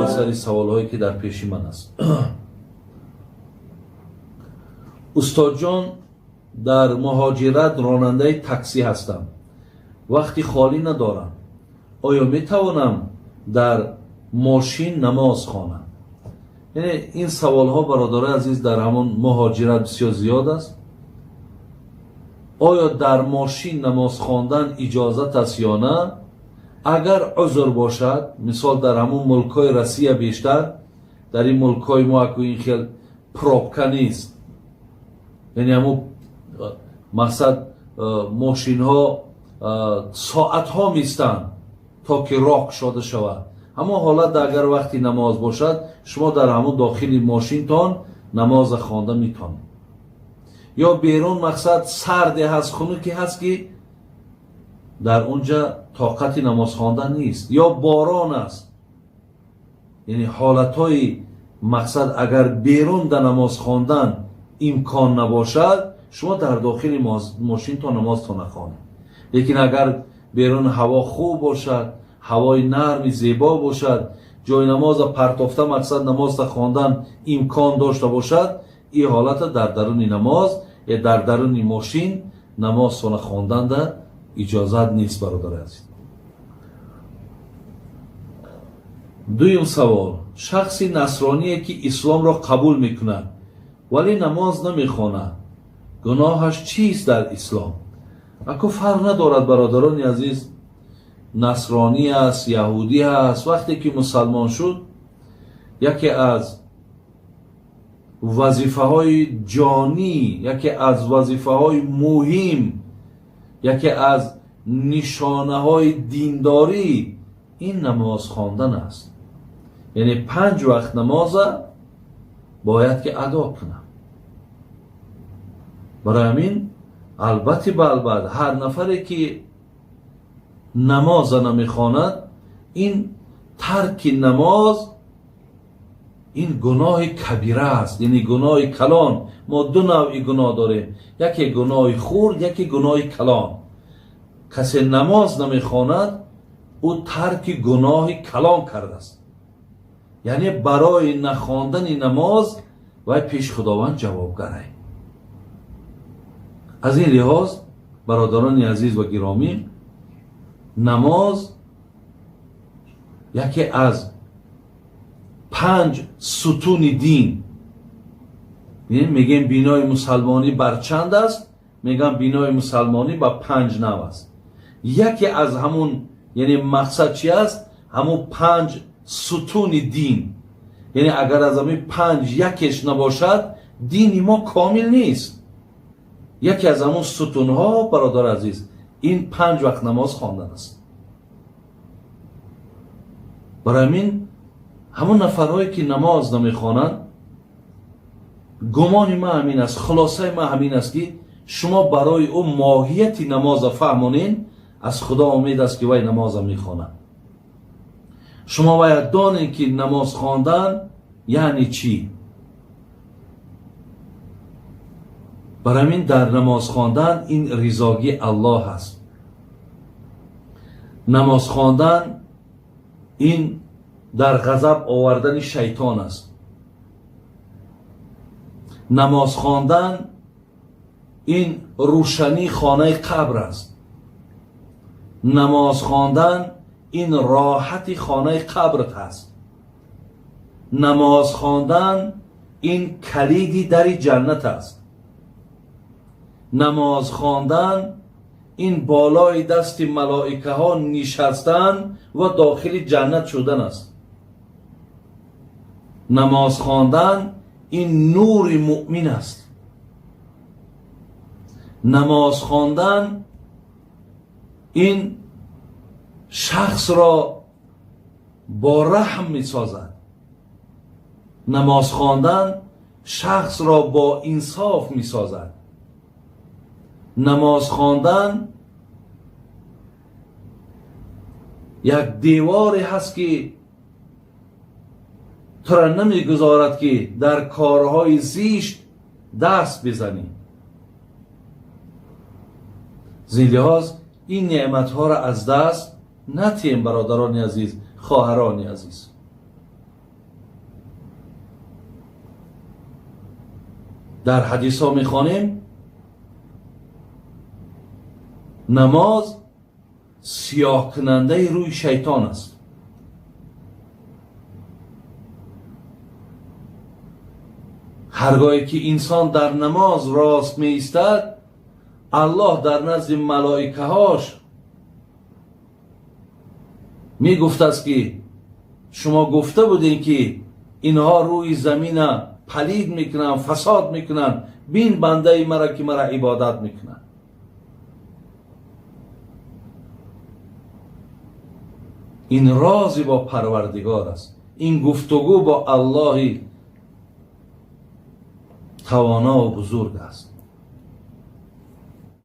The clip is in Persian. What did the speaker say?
سری سوال هایی که در پیشی من است. استاد جان، در مهاجرت راننده تاکسی هستم. وقتی خالی ندارم، آیا می توانم در ماشین نماز خوانم؟ یعنی این سوال ها برادر عزیز در همون مهاجرت بسیار زیاد است. آیا در ماشین نماز خواندن اجازت است یا نه؟ اگر عذر باشد، مثال در همون ملکای روسیه بیشتر، در این ملکای ما اکو این خیل پروبکا نیست، یعنی همون مقصد ماشین ها ساعت ها میستن تا که راک شده شود. اما حالت اگر وقتی نماز باشد، شما در همون داخل ماشین تان نماز خوانده میتونید. یا بیرون مقصد سرده هست، خنکی هست که در اونجا طاقت نماز خواندن نیست، یا باران است، یعنی حالت های مقصد اگر بیرون در نماز خواندن امکان نباشد، شما در داخل ماشین تا نماز تا نخوانید. لیکن اگر بیرون هوا خوب باشد، هوای نرم زیبا باشد، جای نماز پرتافته مقصد نماز تا خواندن امکان داشته باشد، این حالت در درون نماز یا در درون ماشین نماز تا خواندن در اجازت نیست برادر عزیز. دویم سوال، شخصی نصرانیه که اسلام را قبول میکنه ولی نماز نمیخونه، گناهش چیست در اسلام؟ اکو فرق ندارد برادران عزیز، نصرانی است، یهودی است، وقتی که مسلمان شد، یکی از وظیفه های جانی، یکی از وظیفه های مهم، یکی از نشانه های دینداری این نماز خواندن است. یعنی 5 وقت نماز باید که ادا کنم. برای همین البته بالبد هر نفری که نماز نمیخواند، این ترک نماز این گناه کبیره است، یعنی گناه کلان. ما 2 نوع گناه داریم، یکی گناه خرد، یکی گناه کلان. کسی نماز نمیخواند، او ترک گناه کلان کرده است، یعنی برای نخواندن نماز و پیش خداوند جوابگره. از این لحاظ برادران عزیز و گرامی، نماز یکی از 5 ستون دین، یعنی میگیم بینای مسلمانی بر چند است؟ میگم بینای مسلمانی با 5 نو است. یکی از همون، یعنی مقصد چی است؟ همون 5 ستون دین. یعنی اگر از همین 5 یکیش نباشد، دین ما کامل نیست. یکی از همون ستون ها برادر عزیز این 5 وقت نماز خواندن است. برای همین همون نفرهایی که نماز نمیخوانند، گمان ما همین است، خلاصه ما همین است که شما برای او ماهیت نماز فهمونین، از خدا امید است که وی نماز میخواند. شما باید دانید که نماز خواندن یعنی چی. برای همین در نماز خواندن این رضاگی الله است. نماز خواندن این در غضب آوردن شیطان است. نماز خواندن این روشنی خانه قبر است. نماز خواندن این راحتی خانه قبرت است. نماز خواندن این کلیدی در جنت است. نماز خواندن این بالای دست ملائکه ها نشستن و داخل جنت شدن است. نماز خواندن این نور مؤمن است. نماز خواندن این شخص را با رحم می سازد. نماز خواندن شخص را با انصاف می سازد. نماز خواندن یک دیواری هست که تو را نمی گذارد که در کارهای زشت دست بزنی. زین لحاظ این نعمت ها را از دست ندهیم برادران عزیز، خواهران عزیز. در حدیث ها میخوانیم نماز سیاه کننده روی شیطان است. هرگاهی که انسان در نماز راست می ایستد، الله در نزد ملائکه هاش می گفت است که شما گفته بودین که اینها روی زمین پلید میکنن، فساد میکنن، بین بنده مرا که مرا عبادت میکنن. این رازی با پروردگار است. این گفتگو با الله توانا و بزرگ است.